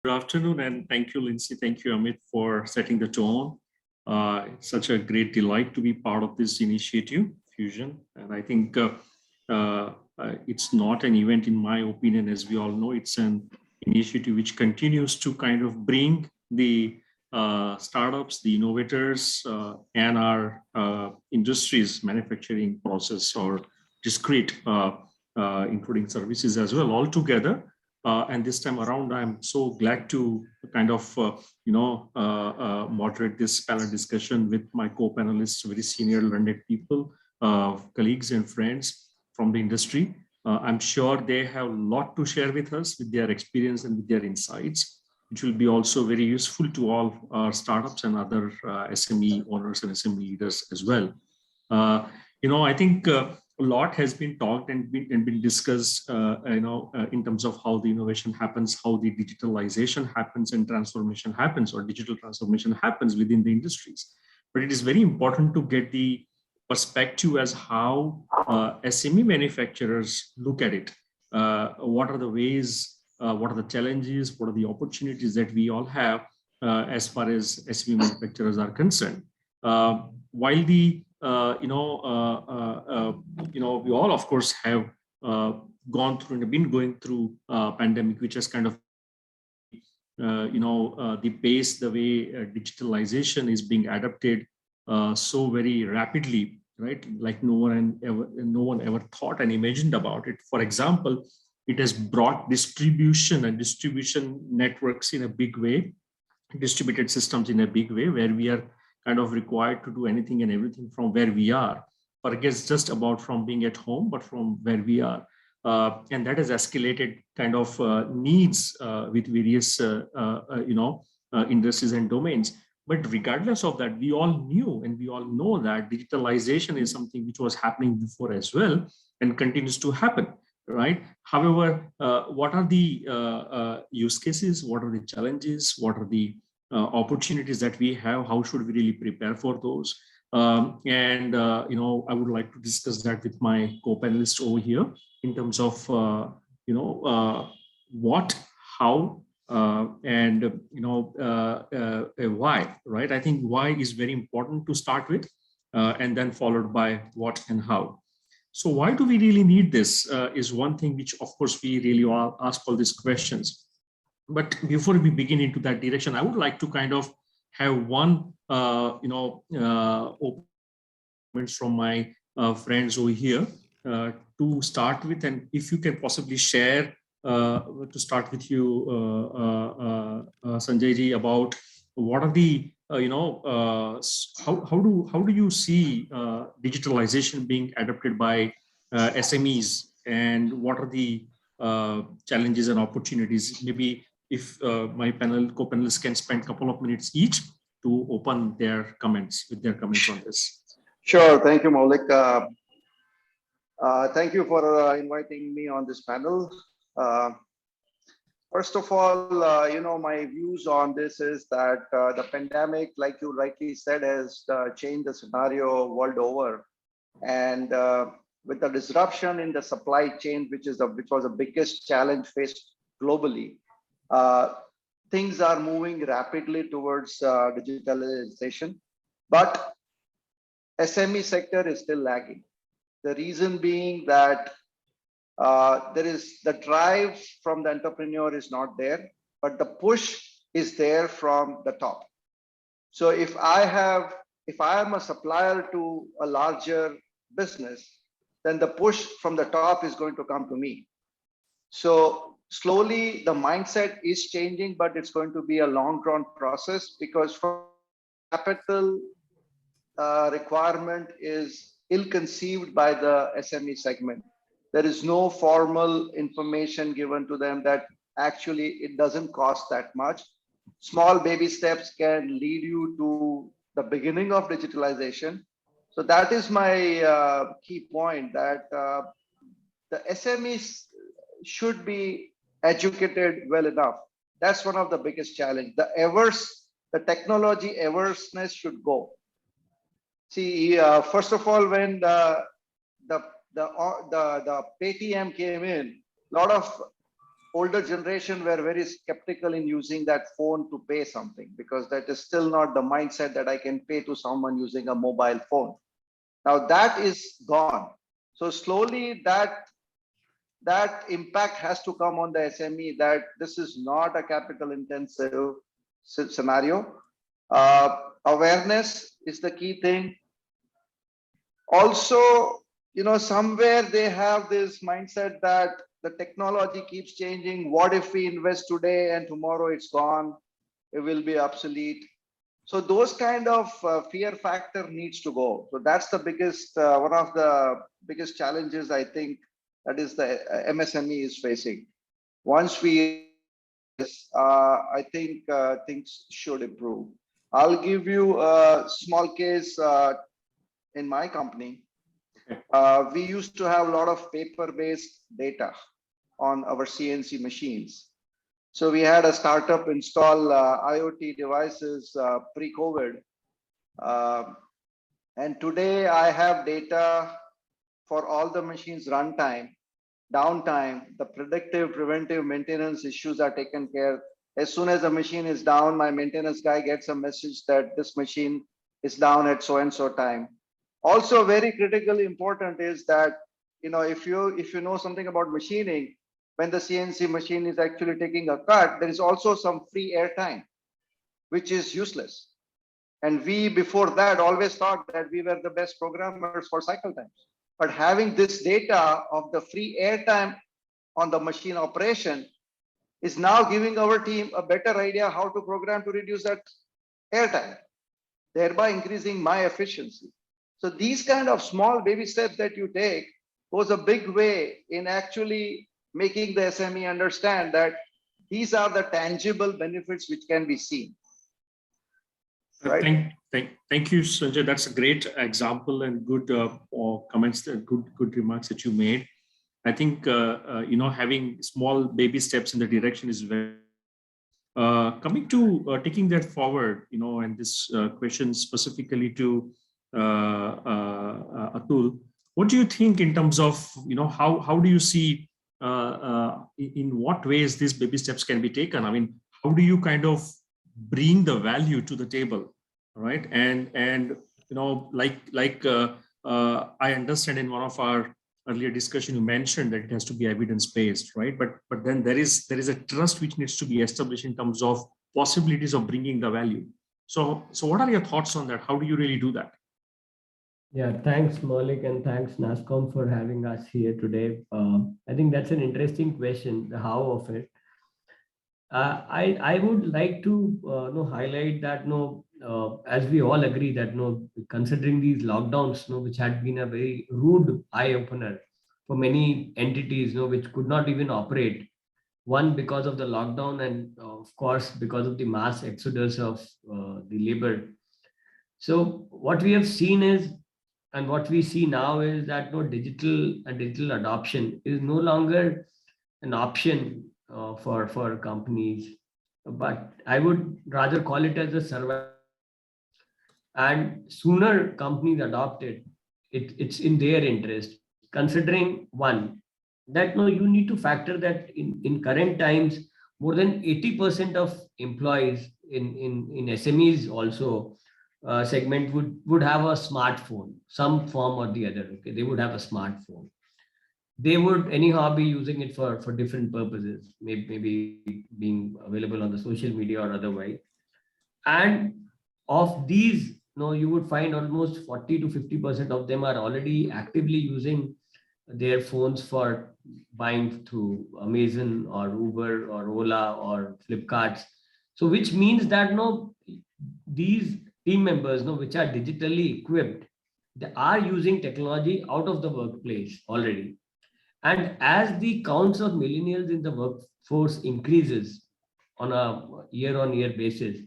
Good afternoon, and thank you, Lindsay. Thank you, Amit, for setting the tone. It's such a great delight to be part of this initiative, Fusion. And I think it's not an event, in my opinion, as we all know, it's an initiative which continues to kind of bring the startups, the innovators, and our industries, manufacturing process or discrete, including services as well, all together. And this time around, I'm so glad to kind of, moderate this panel discussion with my co-panelists, very senior learned people, colleagues and friends from the industry. I'm sure they have a lot to share with us with their experience and with their insights, which will be also very useful to all our startups and other SME owners and SME leaders as well. I think a lot has been talked and been discussed, in terms of how the innovation happens, how the digitalization happens and transformation happens, or digital transformation happens within the industries. But it is very important to get the perspective as how SME manufacturers look at it. What are the ways, what are the challenges, what are the opportunities that we all have as far as SME manufacturers are concerned. While the we all, of course, have gone through and have been going through pandemic, which has kind of, the pace, the way digitalization is being adapted so very rapidly, right? Like no one ever thought and imagined about it. For example, it has brought distribution and distribution networks in a big way, distributed systems in a big way, where we are kind of required to do anything and everything from where we are. Forget just about from being at home, but from where we are. And that has escalated kind of needs with various, industries and domains. But regardless of that, we all knew and we all know that digitalization is something which was happening before as well and continues to happen, right? However, what are the use cases? What are the challenges? What are the opportunities that we have? How should we really prepare for those? I would like to discuss that with my co-panelists over here in terms of, what, how, and why, right? I think why is very important to start with, and then followed by what and how. So why do we really need this is one thing which, of course, we really all ask all these questions. But before we begin into that direction, I would like to kind of have one, comments from my friends over here to start with. And if you can possibly share, to start with you, Sanjay ji, about what are the, how do you see digitalization being adopted by SMEs, and what are the challenges and opportunities? Maybe if my co-panelists can spend a couple of minutes each to open their comments on this. Sure. Thank you, Maulik. Thank you for inviting me on this panel. First of all, my views on this is that the pandemic, like you rightly said, has changed the scenario world over. And with the disruption in the supply chain, which was the biggest challenge faced globally, things are moving rapidly towards digitalization. But SME sector is still lagging. The reason being that there is the drive from the entrepreneur is not there, but the push is there from the top. So if I am a supplier to a larger business, then the push from the top is going to come to me. So slowly the mindset is changing, but it's going to be a long drawn process, because for capital requirement is ill-conceived by the SME segment. There is no formal information given to them that actually it doesn't cost that much. Small baby steps can lead you to the beginning of digitalization. So that is my key point, that the SMEs should be educated well enough. That's one of the biggest challenge. The technology averseness should go. See, first of all, when the Paytm came in, a lot of older generation were very skeptical in using that phone to pay something, because that is still not the mindset that I can pay to someone using a mobile phone. Now that is gone. So slowly that impact has to come on the SME, that this is not a capital intensive scenario. Awareness is the key thing. Also, somewhere they have this mindset that the technology keeps changing. What if we invest today and tomorrow it's gone? It will be obsolete. So those kind of fear factor needs to go. So that's the biggest, one of the biggest challenges I think that is the MSME is facing. Once we, I think things should improve. I'll give you a small case in my company. We used to have a lot of paper-based data on our CNC machines. So we had a startup install IoT devices pre-COVID. And today I have data for all the machines runtime, downtime, the predictive, preventive maintenance issues are taken care. As soon as a machine is down, my maintenance guy gets a message that this machine is down at so-and-so time. Also very critically important is that, if you know something about machining, when the CNC machine is actually taking a cut, there is also some free air time, which is useless. And we, before that, always thought that we were the best programmers for cycle times. But having this data of the free air time on the machine operation is now giving our team a better idea how to program to reduce that air time, thereby increasing my efficiency. So these kind of small baby steps that you take goes a big way in actually making the SME understand that these are the tangible benefits which can be seen. Right? Thank you, Sanjay. That's a great example and good comments, good remarks that you made. I think having small baby steps in the direction is very. Coming to taking that forward, and this question specifically to Atul, what do you think in terms of how do you see in what ways these baby steps can be taken? I mean, how do you kind of bring the value to the table, right? And I understand in one of our earlier discussion you mentioned that it has to be evidence based, right? But then there is a trust which needs to be established in terms of possibilities of bringing the value. So what are your thoughts on that? How do you really do that? Yeah, thanks, Maulik, and thanks, NASSCOM, for having us here today. I think that's an interesting question, the how of it. I would like to highlight that as we all agree that considering these lockdowns which had been a very rude eye opener for many entities which could not even operate, one because of the lockdown, and of course because of the mass exodus of the labor. So what we have seen is, and what we see now is that digital adoption is no longer an option for companies, but I would rather call it as a survival. And sooner companies adopt it, it's in their interest, considering one, that you need to factor that in current times, more than 80% of employees in SMEs also segment would have a smartphone, some form or the other. Okay, they would have a smartphone. They would anyhow be using it for different purposes, maybe being available on the social media or otherwise. And of these, you would find almost 40 to 50% of them are already actively using their phones for buying through Amazon or Uber or Ola or Flipkarts. So which means that these team members which are digitally equipped, they are using technology out of the workplace already. And as the counts of millennials in the workforce increases on a year-on-year basis,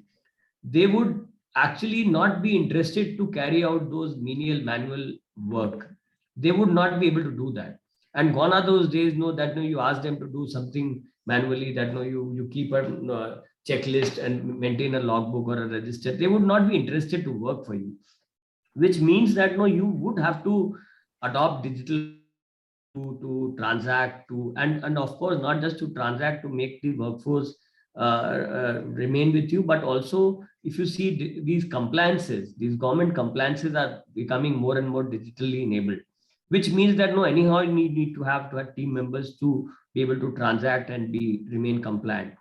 they would actually not be interested to carry out those menial manual work. They would not be able to do that. And gone are those days that you ask them to do something manually, that you keep a checklist and maintain a logbook or a register. They would not be interested to work for you, which means that you would have to adopt digital to transact to, and of course, not just to transact, to make the workforce remain with you, but also if you see these compliances, these government compliances are becoming more and more digitally enabled, which means that no, anyhow you need to have team members to be able to transact and remain compliant.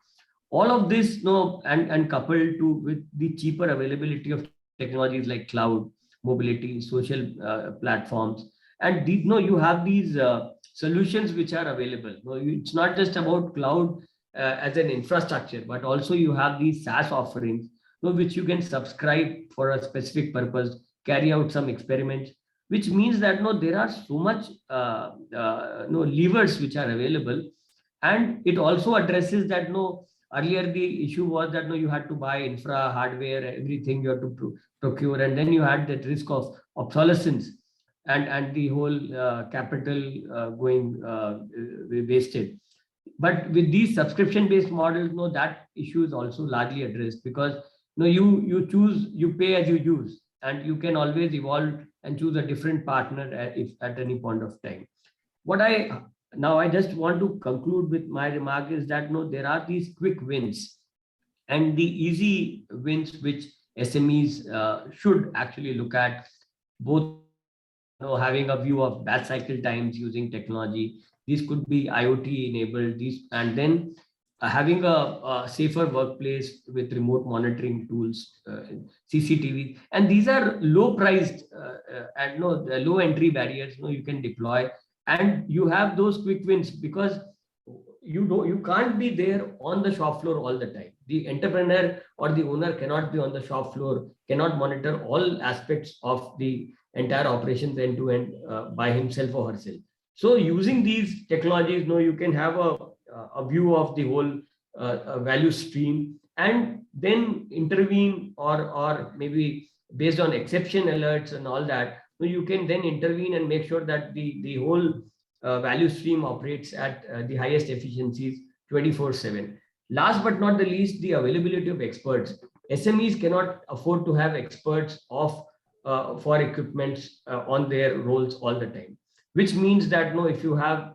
All of this, no, and coupled to with the cheaper availability of technologies like cloud, mobility, social platforms, and these, no, you have these solutions which are available. No, it's not just about cloud as an infrastructure, but also you have these SaaS offerings, no, which you can subscribe for a specific purpose, carry out some experiments, which means that no, there are so much no levers which are available, and it also addresses that no, earlier the issue was that no, you had to buy infra hardware, everything you have to procure, and then you had that risk of obsolescence and the whole capital going wasted. But with these subscription based models, no, that issue is also largely addressed, because no, you pay as you use, and you can always evolve and choose a different partner if at any point of time. What I just want to conclude with my remark is that no, there are these quick wins and the easy wins which SMEs should actually look at, both having a view of batch cycle times using technology. These could be IoT enabled, these, and then having a safer workplace with remote monitoring tools, CCTV, and these are low priced and no low entry barriers. You can deploy, and you have those quick wins, because you can't be there on the shop floor all the time. The entrepreneur or the owner cannot be on the shop floor, cannot monitor all aspects of the entire operations end to end by himself or herself. So using these technologies, you can have a view of the whole value stream, and then intervene, or maybe based on exception alerts and all that, you can then intervene and make sure that the whole value stream operates at the highest efficiencies 24/7. Last but not the least, the availability of experts. SMEs cannot afford to have experts for equipments on their rolls all the time, which means that if you have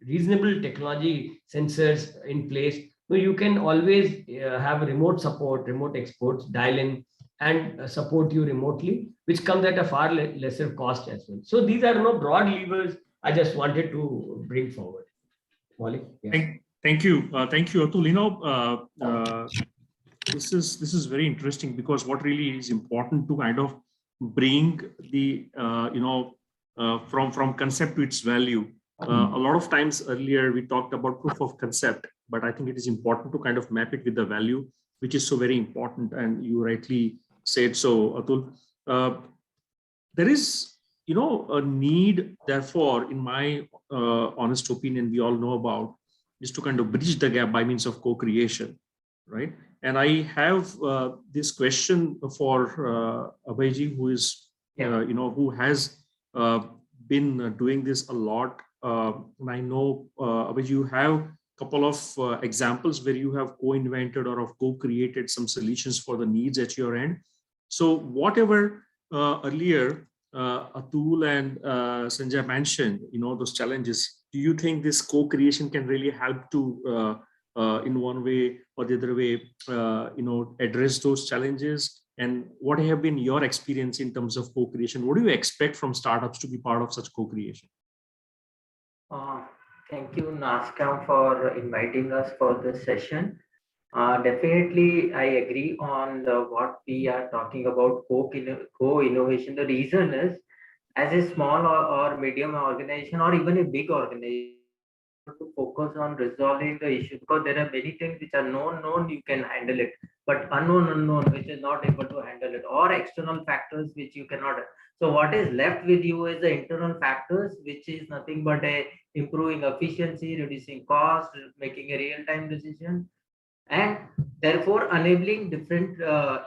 reasonable technology sensors in place, you can always have remote support, remote experts dial in and support you remotely, which comes at a far lesser cost as well. So these are broad levers I just wanted to bring forward. Molly? Yeah. Thank you, Atul. This is very interesting, because what really is important to kind of bring the from concept to its value. A lot of times earlier we talked about proof of concept, but I think it is important to kind of map it with the value, which is so very important. And you rightly said so, Atul. There is a need, therefore, in my honest opinion, we all know about, is to kind of bridge the gap by means of co-creation, right? And I have this question for Abhayji, who is, who has been doing this a lot. And I know, Abhayji, you have a couple of examples where you have co-invented or have co-created some solutions for the needs at your end. So whatever earlier Atul and Sanjay mentioned, those challenges, do you think this co-creation can really help to in one way or the other way, address those challenges? And what have been your experience in terms of co-creation? What do you expect from startups to be part of such co-creation? Thank you, NASSCOM, for inviting us for this session. Definitely, I agree on what we are talking about, co-innovation. The reason is, as a small or medium organization, or even a big organization, to focus on resolving the issue, because there are many things which are known, you can handle it, but unknown, which is not able to handle it, or external factors which you cannot. So what is left with you is the internal factors, which is nothing but improving efficiency, reducing cost, making a real-time decision, and therefore enabling different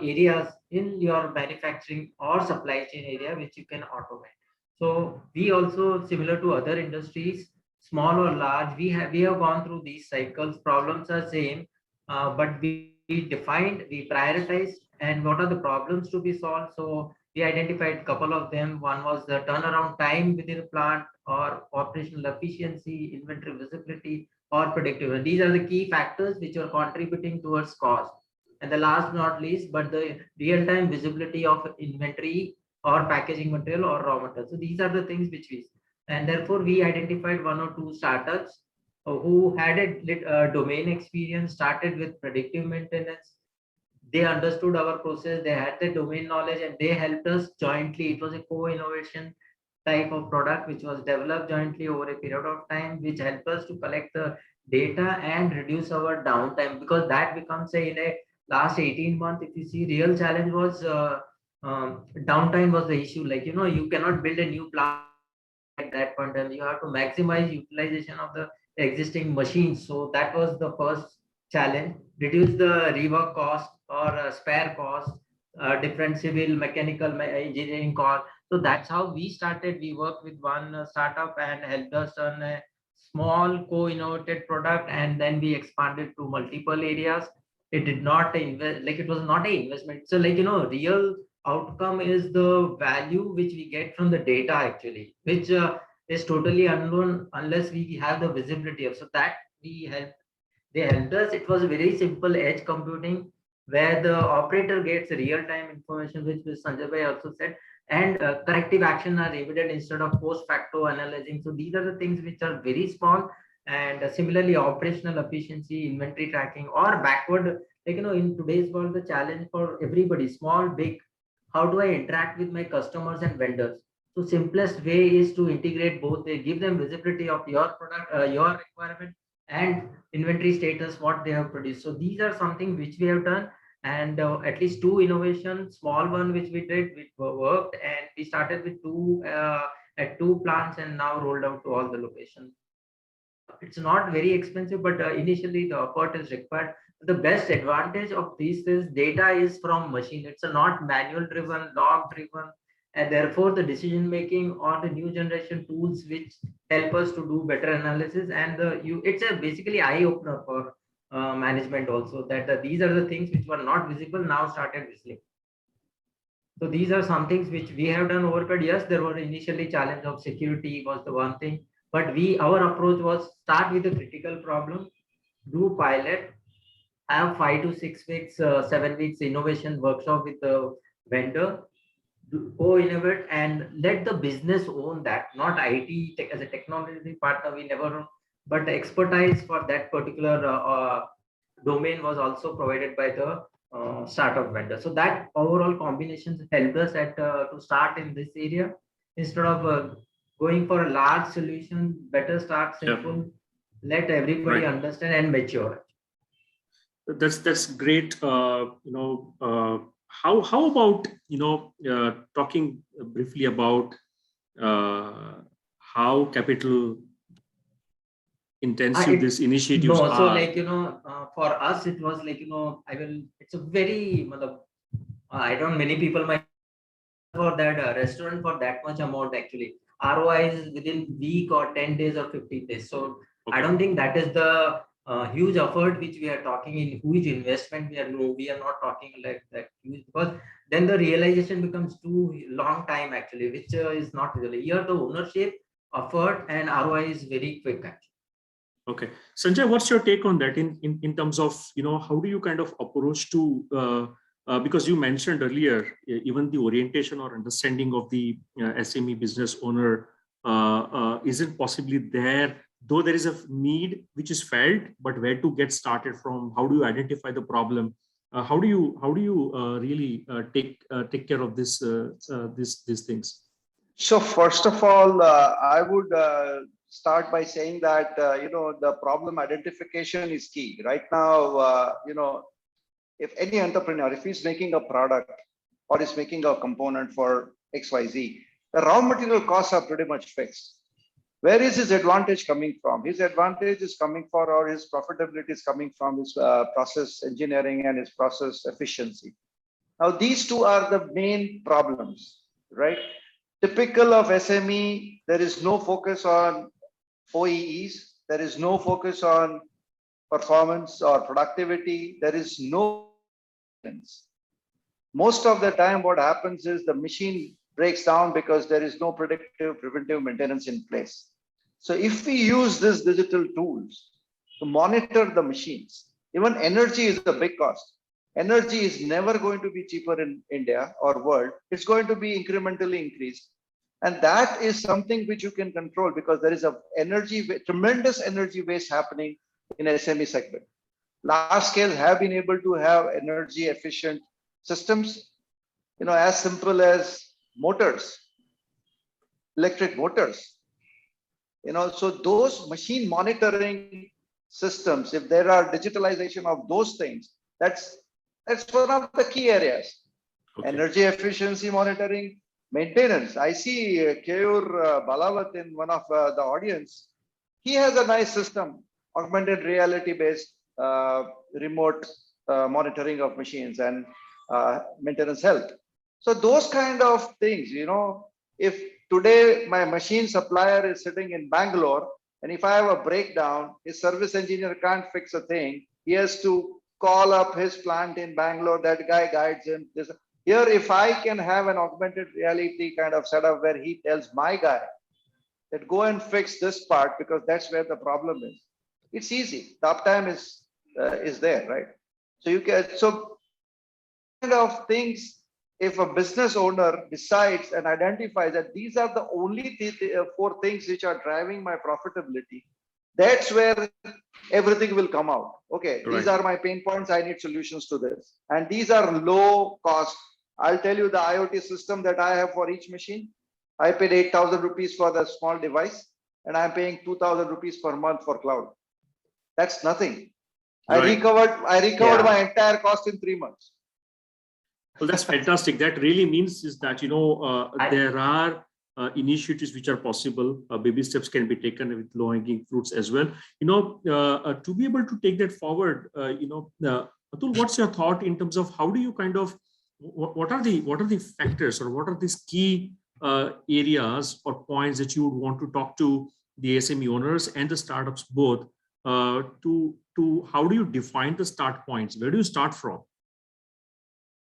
areas in your manufacturing or supply chain area, which you can automate. So we also, similar to other industries, small or large, we have gone through these cycles. Problems are same, but we defined, we prioritized, and what are the problems to be solved. So we identified a couple of them. One was the turnaround time within the plant, or operational efficiency, inventory visibility, or predictability. These are the key factors which are contributing towards cost. And the last but not least, but the real-time visibility of inventory or packaging material or raw material. So these are the things which we, and therefore we identified one or two startups who had a domain experience, started with predictive maintenance. They understood our process, they had the domain knowledge, and they helped us jointly. It was a co-innovation type of product which was developed jointly over a period of time, which helped us to collect the data and reduce our downtime, because that becomes a in a last 18 months, if you see, real challenge was downtime was the issue. Like, you cannot build a new plant at that point, and you have to maximize utilization of the existing machines. So that was the first challenge. Reduce the rework cost or spare cost, different civil, mechanical, engineering cost. So that's how we started. We worked with one startup and helped us on a small co-innovated product, and then we expanded to multiple areas. It did not invest, like, it was not an investment. So, like, real outcome is the value which we get from the data actually, which is totally unknown unless we have the visibility of. So that we help, they helped us. It was very simple edge computing, where the operator gets real-time information, which Sanjay Bhai also said, and corrective action are evident instead of post-facto analyzing. So these are the things which are very small. And similarly, operational efficiency, inventory tracking, or backward, like, in today's world, the challenge for everybody, small, big, how do I interact with my customers and vendors? So simplest way is to integrate both. They give them visibility of your product, your requirement, and inventory status, what they have produced. So these are something which we have done, and at least two innovations, small one which we did, which worked, and we started with two at two plants and now rolled out to all the locations. It's not very expensive, but initially the effort is required. The best advantage of this is data is from machine. It's a not manual driven, log driven, and therefore the decision making or the new generation tools which help us to do better analysis. And it's a basically eye opener for management also, that these are the things which were not visible now started visible. So these are some things which we have done over period. Yes, there were initially challenge of security was the one thing, but our approach was start with a critical problem, do pilot, have 5 to 6 weeks, 7 weeks innovation workshop with the vendor, co-innovate, and let the business own that, not IT as a technology partner. We never, but the expertise for that particular domain was also provided by the startup vendor. So that overall combinations helped us to start in this area instead of going for a large solution. Better start simple, let everybody understand and mature. That's great. How about talking briefly about how capital intensive this initiatives are. So, are. like, for us it was like, it's a very I don't, many people might for that restaurant for that much amount. Actually, ROI is within week or 10 days or 15 days. So I don't think that is the huge effort which we are talking in, huge investment. We are not talking like that huge, because then the realization becomes too long time actually, which is not really. Here the ownership, effort, and ROI is very quick actually. Okay, Sanjay, what's your take on that in terms of, how do you kind of approach to because you mentioned earlier, even the orientation or understanding of the SME business owner isn't possibly there, though there is a need which is felt, but where to get started from? How do you identify the problem? How do you really take care of these things? So first of all, I would start by saying that the problem identification is key right now. If any entrepreneur, if he's making a product or is making a component for XYZ, the raw material costs are pretty much fixed. Where is his advantage coming from? His advantage is coming for, or his profitability is coming from his process engineering and his process efficiency. Now, these two are the main problems, right? Typical of SME, there is no focus on OEEs. There is no focus on performance or productivity. There is no. most of the time what happens is the machine breaks down because there is no predictive preventive maintenance in place. So if we use these digital tools to monitor the machines, even energy is a big cost. Energy is never going to be cheaper in India or world. It's going to be incrementally increased. And that is something which you can control because there is a tremendous energy waste happening in SME segment. Large scale have been able to have energy efficient systems, as simple as motors, electric motors. So those machine monitoring systems, if there are digitalization of those things, that's one of the key areas. Okay. Energy efficiency monitoring, maintenance. I see Keyur Balawat in one of the audience. He has a nice system, augmented reality based remote monitoring of machines and maintenance health. So those kind of things, if today my machine supplier is sitting in Bangalore, and if I have a breakdown, his service engineer can't fix a thing. He has to call up his plant in Bangalore. That guy guides him. Here, if I can have an augmented reality kind of setup where he tells my guy that go and fix this part because that's where the problem is. It's easy. The uptime is there, right? So you can kind of things. If a business owner decides and identifies that these are the only 4 things which are driving my profitability, that's where everything will come out. Okay, right. These are my pain points. I need solutions to this. And these are low cost. I'll tell you the IoT system that I have for each machine. I paid 8,000 rupees for the small device and I'm paying 2,000 rupees per month for cloud. That's nothing. Right. I recovered my entire cost in 3 months. Well, that's fantastic. That really means is that, there are initiatives which are possible. Baby steps can be taken with low-hanging fruits as well. To be able to take that forward, Atul, what's your thought in terms of how do you kind of, what are the factors or what are these key areas or points that you would want to talk to the SME owners and the startups both to how do you define the start points? Where do you start from?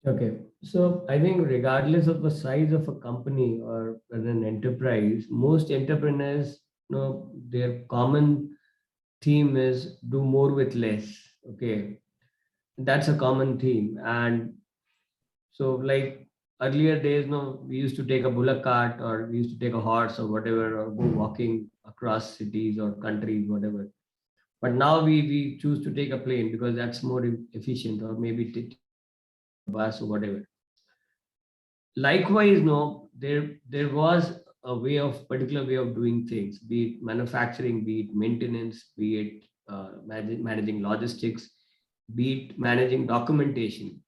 Okay, so I think regardless of the size of a company or an enterprise, most entrepreneurs, their common theme is do more with less. Okay, that's a common theme. And so like earlier days, we used to take a bullock cart or we used to take a horse or whatever, or go walking across cities or countries, whatever. But now we choose to take a plane because that's more efficient, or maybe bus or whatever. Likewise, there was a particular way of doing things, be it manufacturing, be it maintenance, be it managing logistics, be it managing documentation.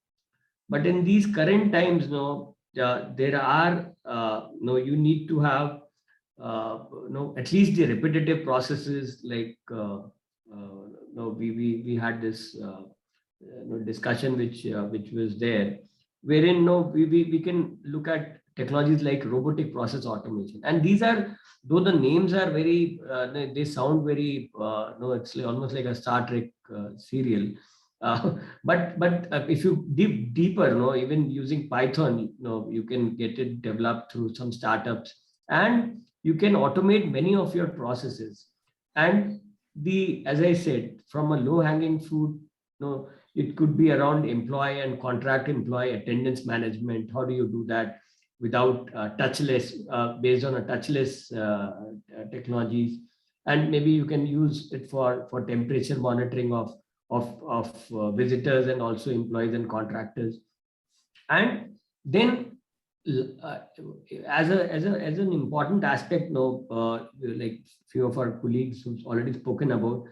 But in these current times, there are you need to have at least the repetitive processes like we had this discussion which was there, wherein we can look at technologies like robotic process automation, and these are, though the names are very they sound very it's almost like a Star Trek serial, but if you dig deeper, even using Python, you can get it developed through some startups, and you can automate many of your processes. And as I said, from a low hanging fruit, it could be around employee and contract employee attendance management. How do you do that without touchless, based on a touchless technologies? And maybe you can use it for temperature monitoring of visitors and also employees and contractors. And then as an important aspect, like few of our colleagues who've already spoken about,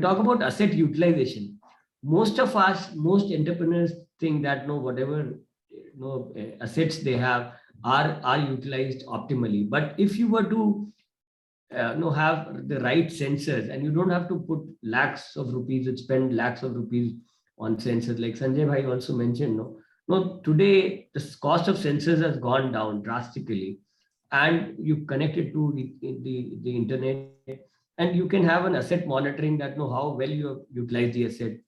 talk about asset utilization. Most entrepreneurs think that whatever assets they have are utilized optimally. But if you were to have the right sensors, and you don't have to put lakhs of rupees and spend lakhs of rupees on sensors, like Sanjay Bhai also mentioned, today the cost of sensors has gone down drastically, and you connect it to the internet, and you can have an asset monitoring that how well you have utilized the asset.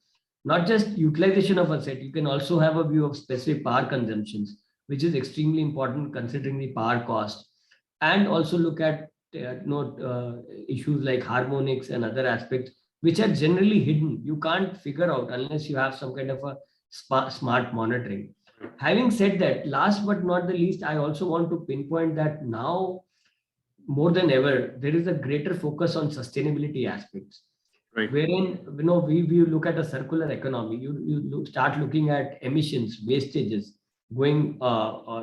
not just utilization of asset, you can also have a view of specific power consumptions, which is extremely important considering the power cost, and also look at issues like harmonics and other aspects which are generally hidden. You can't figure out unless you have some kind of a smart monitoring. Having said that, last but not the least, I also want to pinpoint that now more than ever, there is a greater focus on sustainability aspects. Right. Wherein, we look at a circular economy, start looking at emissions, wastages, going,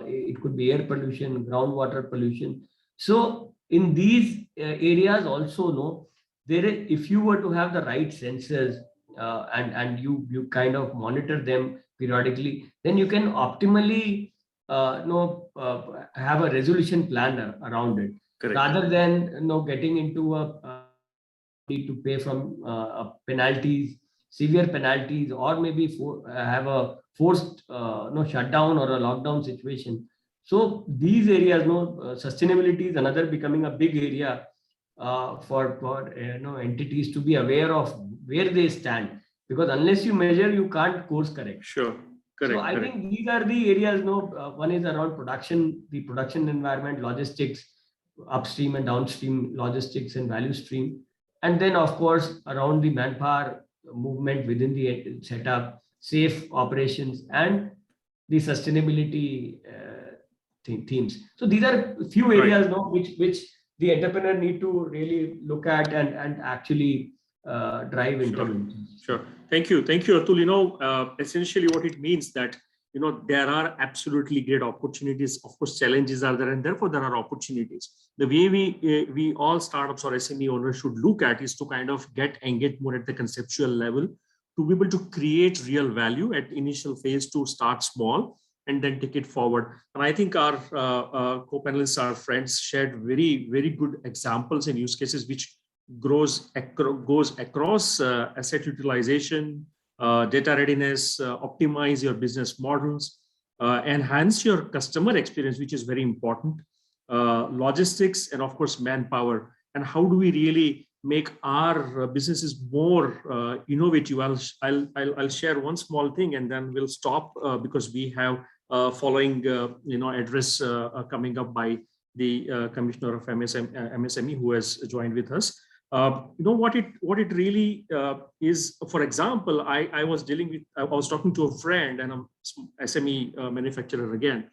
it could be air pollution, groundwater pollution. So in these areas also, if you were to have the right sensors and you kind of monitor them periodically, then you can optimally have a resolution plan around it. Correct. Rather than getting into a need to pay from penalties, severe penalties, or maybe have a forced shutdown or a lockdown situation. So these areas, sustainability is another becoming a big area for entities to be aware of where they stand, because unless you measure, you can't course correct. Sure. Correct. So I think these are the areas. One is around production, the production environment, logistics, upstream and downstream logistics and value stream, and then of course around the manpower movement within the setup, safe operations, and the sustainability themes. So these are a few areas which the entrepreneur need to really look at and actually drive interventions. Sure. Thank you, Atul. Essentially what it means that there are absolutely great opportunities. Of course, challenges are there, and therefore there are opportunities. The way we all startups or SME owners should look at is to kind of get engaged more at the conceptual level, to be able to create real value at initial phase, to start small and then take it forward. And I think our co-panelists, our friends, shared very, very good examples and use cases which goes across asset utilization, data readiness, optimize your business models, enhance your customer experience, which is very important, logistics, and of course, manpower. And how do we really make our businesses more innovative? I'll share one small thing and then we'll stop because we have following address coming up by the Commissioner of MSME who has joined with us. What it really is. For example, I was talking to a friend, and I'm SME manufacturer again.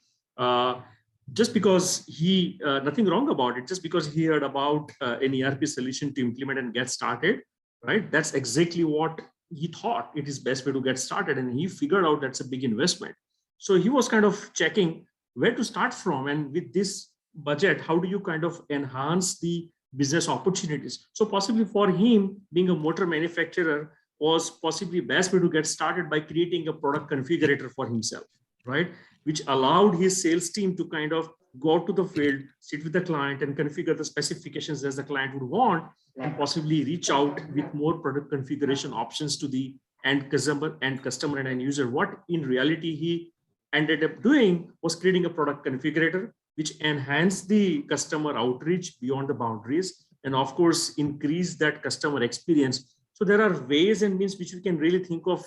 Just because he, nothing wrong about it, just because he heard about an ERP solution to implement and get started, right? That's exactly what he thought it is best way to get started, and he figured out that's a big investment. So he was kind of checking where to start from, and with this budget, how do you kind of enhance the business opportunities? So possibly for him, being a motor manufacturer was possibly best way to get started by creating a product configurator for himself, right? Which allowed his sales team to kind of go out to the field, sit with the client and configure the specifications as the client would want, and possibly reach out with more product configuration options to the end customer and end user. What in reality he ended up doing was creating a product configurator which enhanced the customer outreach beyond the boundaries, and of course, increase that customer experience. So there are ways and means which we can really think of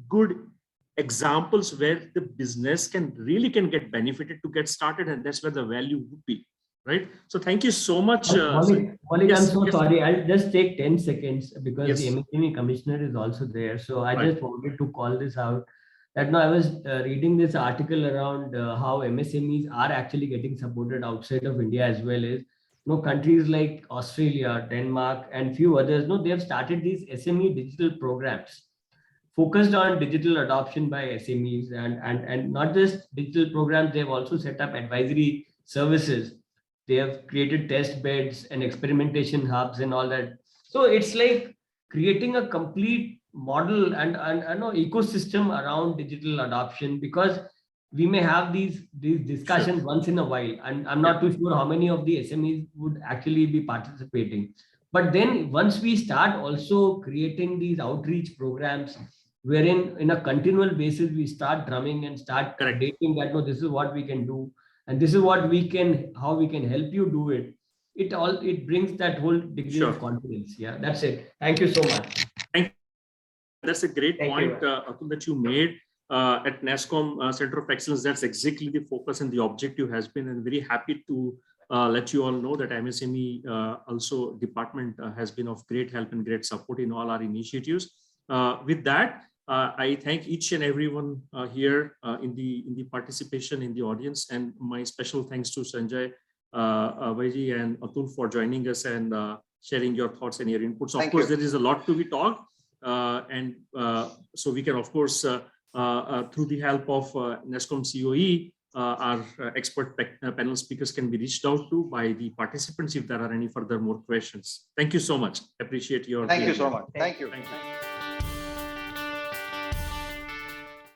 good examples where the business can get benefited to get started, and that's where the value would be, right? So thank you so much. Maulik, I'm so sorry. I'll just take 10 seconds because the MSME commissioner is also there. So I just wanted to call this out. That now I was reading this article around how MSMEs are actually getting supported outside of India as well as countries like Australia, Denmark, and few others. They have started these SME digital programs focused on digital adoption by SMEs, and not just digital programs. They have also set up advisory services. They have created test beds and experimentation hubs and all that. So it's like creating a complete model and ecosystem around digital adoption, because we may have these discussions once in a while, and I'm not too sure how many of the SMEs would actually be participating. But then once we start also creating these outreach programs, wherein in a continual basis we start drumming and start dating that this is what we can do and this is what how we can help you do it. It brings that whole degree of confidence. Yeah, that's it. Thank you so much. That's a great Thank point, you. Atul, that you made. At NASSCOM Center of Excellence, that's exactly the focus and the objective has been, and very happy to let you all know that MSME also department has been of great help and great support in all our initiatives. With that, I thank each and everyone here in the participation in the audience, and my special thanks to Sanjay, Vaiji and Atul for joining us and sharing your thoughts and your inputs. Of course, there is a lot to be talked, and so we can, of course, through the help of NASSCOM COE, our expert panel speakers can be reached out to by the participants if there are any further more questions. Thank you so much. Appreciate your. Thank you so much. Thank you. Thank you.